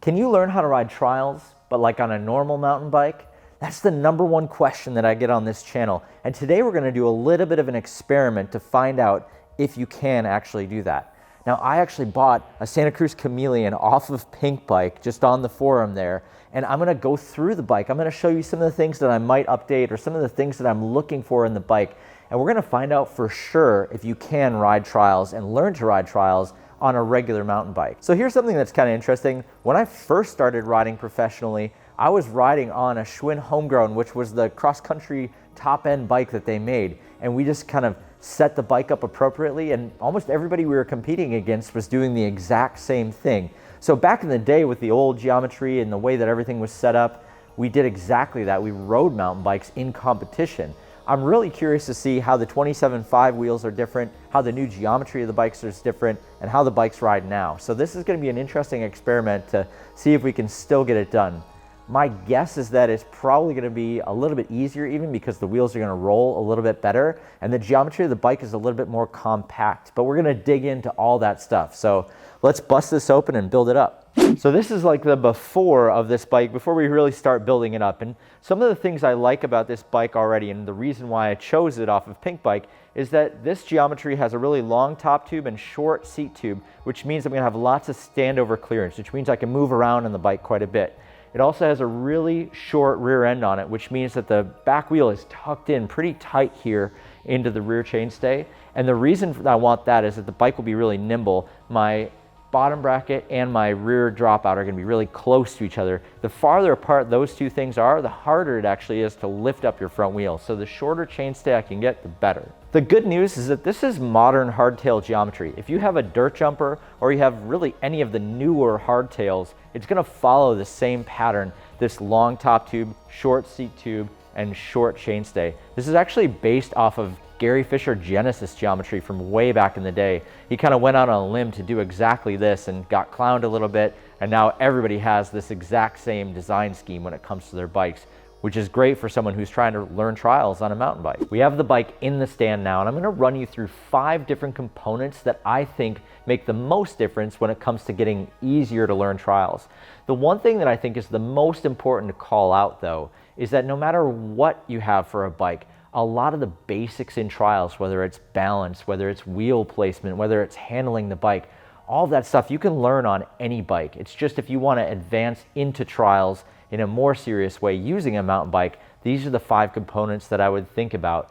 Can you learn how to ride trials, but like on a normal mountain bike? That's the #1 question that I get on this channel. And today we're gonna do a little bit of an experiment to find out if you can actually do that. Now, I actually bought a Santa Cruz Chameleon off of PinkBike, just on the forum there, and I'm gonna go through the bike. I'm gonna show you some of the things that I might update or some of the things that I'm looking for in the bike. And we're gonna find out for sure if you can ride trials and learn to ride trials on a regular mountain bike. So here's something that's kind of interesting. When I first started riding professionally, I was riding on a Schwinn Homegrown, which was the cross-country top-end bike that they made. And we just kind of set the bike up appropriately, and almost everybody we were competing against was doing the exact same thing. So back in the day with the old geometry and the way that everything was set up, we did exactly that. We rode mountain bikes in competition. I'm really curious to see how the 27.5 wheels are different, how the new geometry of the bikes is different, and how the bikes ride now. So this is going to be an interesting experiment to see if we can still get it done. My guess is that it's probably going to be a little bit easier, even because the wheels are going to roll a little bit better and the geometry of the bike is a little bit more compact, but we're going to dig into all that stuff. So let's bust this open and build it up. So this is like the before of this bike, before we really start building it up. And some of the things I like about this bike already, and the reason why I chose it off of PinkBike, is that this geometry has a really long top tube and short seat tube, which means I'm going to have lots of standover clearance, which means I can move around on the bike quite a bit. It also has a really short rear end on it, which means that the back wheel is tucked in pretty tight here into the rear chainstay. And the reason I want that is that the bike will be really nimble. My bottom bracket and my rear dropout are going to be really close to each other. The farther apart those two things are, the harder it actually is to lift up your front wheel. So the shorter chainstay I can get, the better. The good news is that this is modern hardtail geometry. If you have a dirt jumper or you have really any of the newer hardtails, it's going to follow the same pattern. This long top tube, short seat tube, and short chainstay. This is actually based off of Gary Fisher Genesis geometry from way back in the day. He kind of went out on a limb to do exactly this and got clowned a little bit, and now everybody has this exact same design scheme when it comes to their bikes, which is great for someone who's trying to learn trials on a mountain bike. We have the bike in the stand now, and I'm going to run you through 5 different components that I think make the most difference when it comes to getting easier to learn trials. The one thing that I think is the most important to call out, though, is that no matter what you have for a bike, a lot of the basics in trials, whether it's balance, whether it's wheel placement, whether it's handling the bike, all of that stuff you can learn on any bike. It's just if you want to advance into trials in a more serious way using a mountain bike, these are the 5 components that I would think about.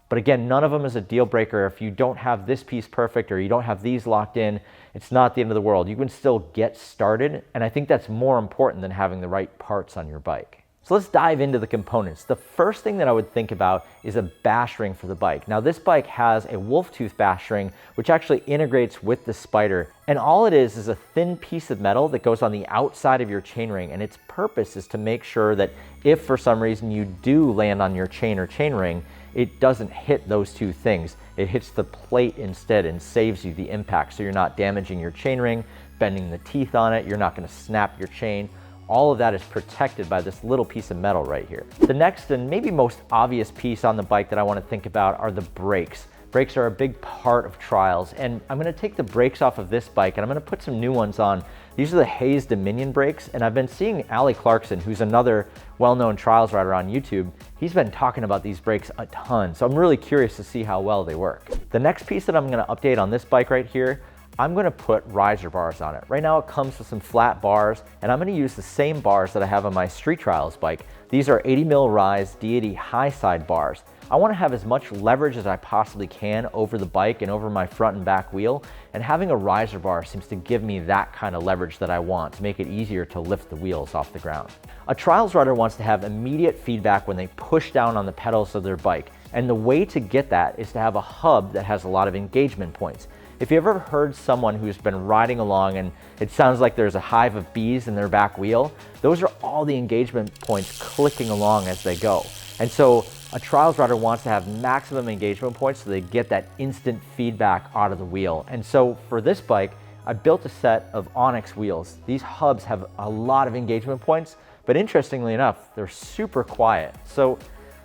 But again, none of them is a deal breaker. If you don't have this piece perfect or you don't have these locked in, it's not the end of the world. You can still get started, and I think that's more important than having the right parts on your bike. So let's dive into the components. The first thing that I would think about is a bash ring for the bike. Now this bike has a wolf tooth bash ring, which actually integrates with the Spider. And all it is a thin piece of metal that goes on the outside of your chainring. And its purpose is to make sure that if for some reason you do land on your chain or chainring, it doesn't hit those two things. It hits the plate instead and saves you the impact. So you're not damaging your chainring, bending the teeth on it, you're not gonna snap your chain. All of that is protected by this little piece of metal right here. The next and maybe most obvious piece on the bike that I want to think about are the brakes. Brakes are a big part of trials, and I'm going to take the brakes off of this bike and I'm going to put some new ones on. These are the Hayes Dominion brakes, and I've been seeing Ali Clarkson, who's another well-known trials rider on YouTube. He's been talking about these brakes a ton, so I'm really curious to see how well they work. The next piece that I'm going to update on this bike right here, I'm going to put riser bars on it. Right now it comes with some flat bars, and I'm going to use the same bars that I have on my street trials bike. These are 80 mil rise Deity high side bars. I want to have as much leverage as I possibly can over the bike and over my front and back wheel, and having a riser bar seems to give me that kind of leverage that I want to make it easier to lift the wheels off the ground. A trials rider wants to have immediate feedback when they push down on the pedals of their bike, and the way to get that is to have a hub that has a lot of engagement points. If you ever heard someone who's been riding along and it sounds like there's a hive of bees in their back wheel, those are all the engagement points clicking along as they go. And so a trials rider wants to have maximum engagement points so they get that instant feedback out of the wheel. And so for this bike, I built a set of Onyx wheels. These hubs have a lot of engagement points, but interestingly enough, they're super quiet. So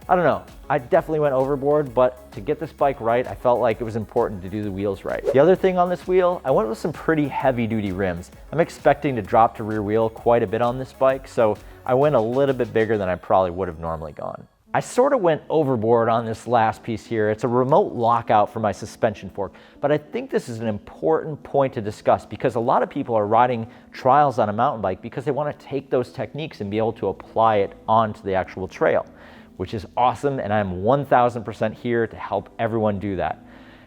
I don't know, I definitely went overboard, but to get this bike right, I felt like it was important to do the wheels right. The other thing on this wheel, I went with some pretty heavy duty rims. I'm expecting to drop to rear wheel quite a bit on this bike, so I went a little bit bigger than I probably would have normally gone. I sort of went overboard on this last piece here. It's a remote lockout for my suspension fork, but I think this is an important point to discuss because a lot of people are riding trials on a mountain bike because they want to take those techniques and be able to apply it onto the actual trail, which is awesome, and I'm 1000% here to help everyone do that.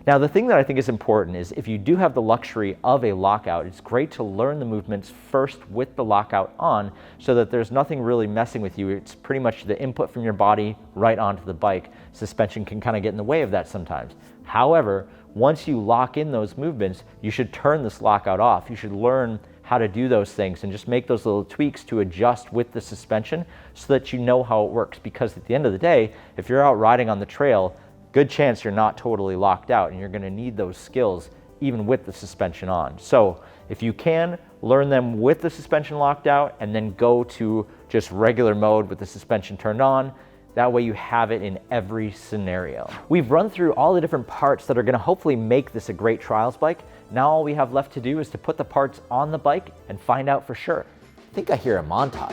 Now, the thing that I think is important is if you do have the luxury of a lockout, it's great to learn the movements first with the lockout on so that there's nothing really messing with you. It's pretty much the input from your body right onto the bike. Suspension can kind of get in the way of that sometimes. However, once you lock in those movements, you should turn this lockout off. You should learn how to do those things and just make those little tweaks to adjust with the suspension so that you know how it works. Because at the end of the day, if you're out riding on the trail, good chance you're not totally locked out and you're going to need those skills even with the suspension on. So if you can, learn them with the suspension locked out and then go to just regular mode with the suspension turned on. That way you have it in every scenario. We've run through all the different parts that are going to hopefully make this a great trials bike. Now all we have left to do is to put the parts on the bike and find out for sure. I think I hear a montage.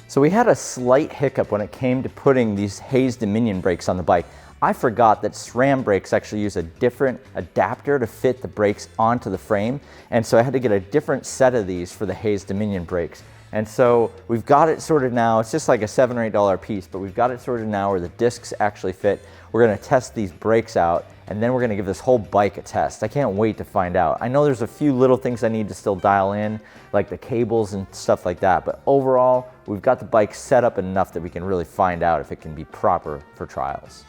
So we had a slight hiccup when it came to putting these Hayes Dominion brakes on the bike. I forgot that SRAM brakes actually use a different adapter to fit the brakes onto the frame, and so I had to get a different set of these for the Hayes Dominion brakes. And so we've got it sorted now. It's just like a $7 or $8 piece, but we've got it sorted now where the discs actually fit. We're gonna test these brakes out, and then we're gonna give this whole bike a test. I can't wait to find out. I know there's a few little things I need to still dial in, like the cables and stuff like that, but overall, we've got the bike set up enough that we can really find out if it can be proper for trials.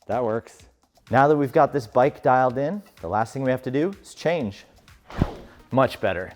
That works. Now that we've got this bike dialed in, the last thing we have to do is change. Much better.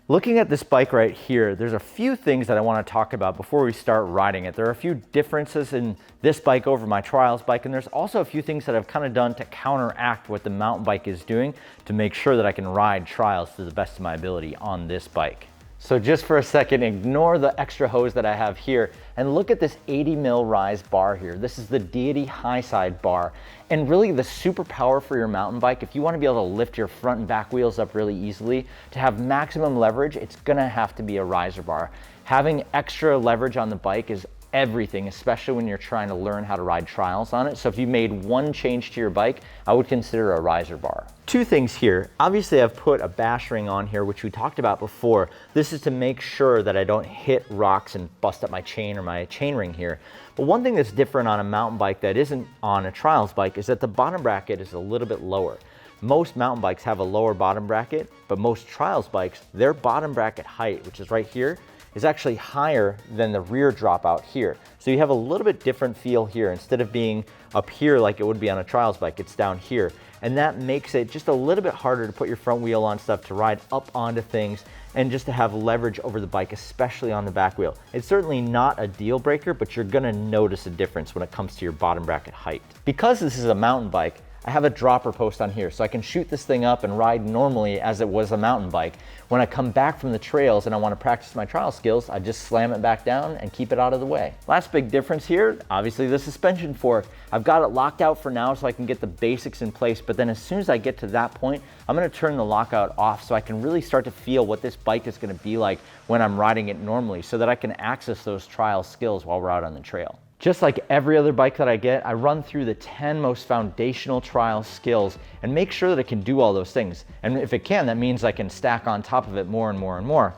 Looking at this bike right here, there's a few things that I want to talk about before we start riding it. There are a few differences in this bike over my trials bike, and there's also a few things that I've kind of done to counteract what the mountain bike is doing to make sure that I can ride trials to the best of my ability on this bike. So just for a second, ignore the extra hose that I have here and look at this 80 mil rise bar here. This is the Deity high side bar. And really the superpower for your mountain bike, if you want to be able to lift your front and back wheels up really easily, to have maximum leverage, it's gonna have to be a riser bar. Having extra leverage on the bike is everything, especially when you're trying to learn how to ride trials on it. So if you made one change to your bike, I would consider a riser bar. Two things here. Obviously, I've put a bash ring on here, which we talked about before. This is to make sure that I don't hit rocks and bust up my chain or my chain ring here. But one thing that's different on a mountain bike that isn't on a trials bike is that the bottom bracket is a little bit lower. Most mountain bikes have a lower bottom bracket, but most trials bikes, their bottom bracket height, which is right here, is actually higher than the rear dropout here. So you have a little bit different feel here. Instead of being up here like it would be on a trials bike, it's down here. And that makes it just a little bit harder to put your front wheel on stuff, to ride up onto things, and just to have leverage over the bike, especially on the back wheel. It's certainly not a deal breaker, but you're gonna notice a difference when it comes to your bottom bracket height. Because this is a mountain bike, I have a dropper post on here, so I can shoot this thing up and ride normally as it was a mountain bike. When I come back from the trails and I want to practice my trial skills, I just slam it back down and keep it out of the way. Last big difference here, obviously the suspension fork. I've got it locked out for now so I can get the basics in place, but then as soon as I get to that point, I'm going to turn the lockout off so I can really start to feel what this bike is going to be like when I'm riding it normally, so that I can access those trial skills while we're out on the trail. Just like every other bike that I get, I run through the 10 most foundational trial skills and make sure that it can do all those things. And if it can, that means I can stack on top of it more and more and more.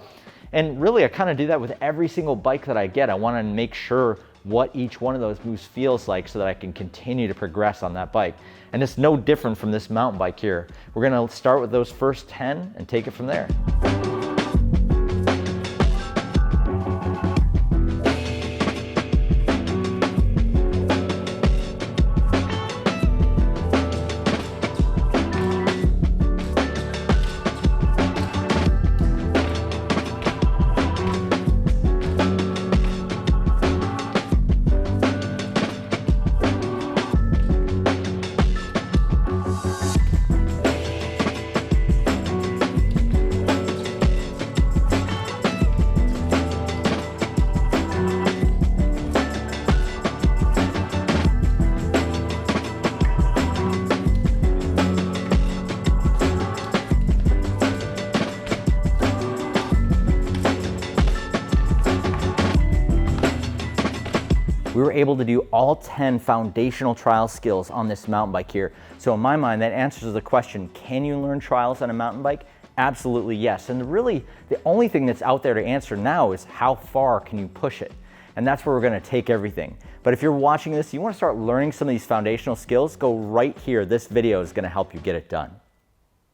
And really, I kind of do that with every single bike that I get. I want to make sure what each one of those moves feels like so that I can continue to progress on that bike. And it's no different from this mountain bike here. We're going to start with those first 10 and take it from there. We were able to do all 10 foundational trial skills on this mountain bike here. So in my mind, that answers the question, can you learn trials on a mountain bike? Absolutely yes. And really, the only thing that's out there to answer now is how far can you push it? And that's where we're gonna take everything. But if you're watching this, you wanna start learning some of these foundational skills, go right here. This video is gonna help you get it done.